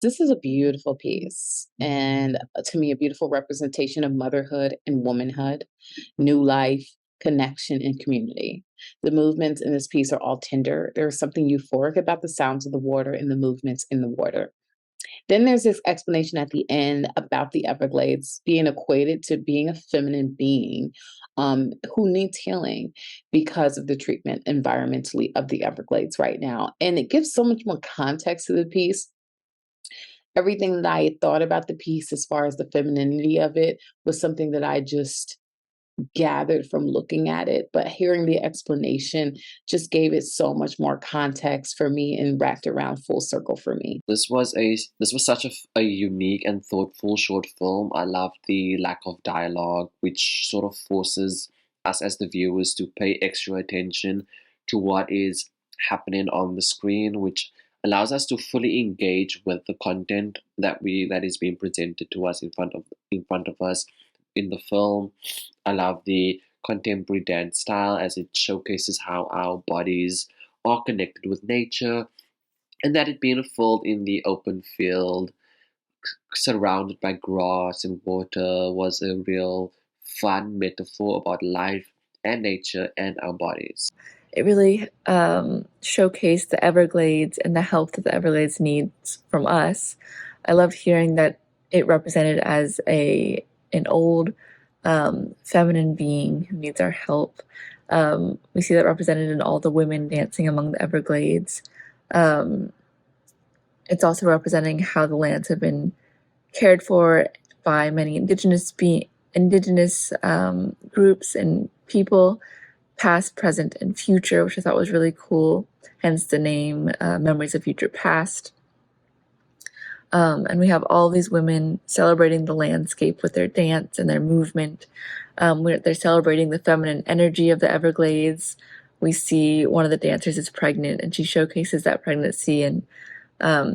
This is a beautiful piece, and to me, a beautiful representation of motherhood and womanhood, new life, connection, and community. The movements in this piece are all tender. There's something euphoric about the sounds of the water and the movements in the water. Then there's this explanation at the end about the Everglades being equated to being a feminine being who needs healing because of the treatment environmentally of the Everglades right now. And it gives so much more context to the piece. Everything that I had thought about the piece as far as the femininity of it was something that I just gathered from looking at it, but hearing the explanation just gave it so much more context for me and wrapped around full circle for me. This was such a unique and thoughtful short film. I love the lack of dialogue, which sort of forces us as the viewers to pay extra attention to what is happening on the screen, which allows us to fully engage with the content that is being presented to us in front of us in the film. I love the contemporary dance style as it showcases how our bodies are connected with nature, and that it being filmed in the open field, surrounded by grass and water, was a real fun metaphor about life and nature and our bodies. It really showcased the Everglades and the help that the Everglades needs from us. I loved hearing that it represented as an old feminine being who needs our help. We see that represented in all the women dancing among the Everglades. Um, it's also representing how the lands have been cared for by many indigenous groups and people, past, present, and future, which I thought was really cool. Hence the name Memories of Future Past. And we have all these women celebrating the landscape with their dance and their movement. They're celebrating the feminine energy of the Everglades. We see one of the dancers is pregnant, and she showcases that pregnancy and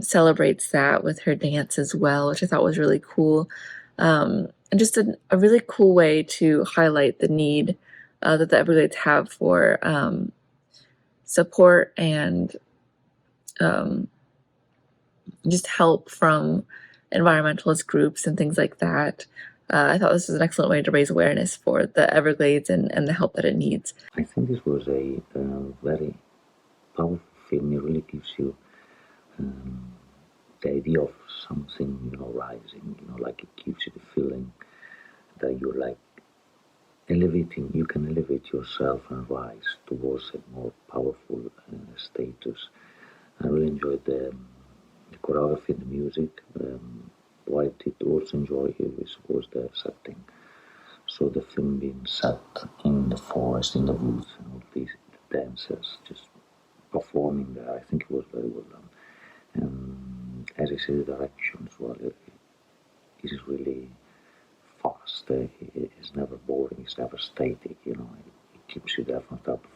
celebrates that with her dance as well, which I thought was really cool. And just a really cool way to highlight the need that the Everglades have for support and just help from environmentalist groups and things like that. I thought this was an excellent way to raise awareness for the Everglades and the help that it needs. I think this was a very powerful film. It really gives you the idea of something, rising. Like it gives you the feeling that you're like elevating. You can elevate yourself and rise towards a more powerful status. I really enjoyed the choreography, the music. What I did also enjoy here was the setting. So the film being set in the forest, in the woods, and all these dancers just performing there, I think it was very well done. And as I said, the direction as well, it is really fast. It's never boring, it's never static, it keeps you there from start to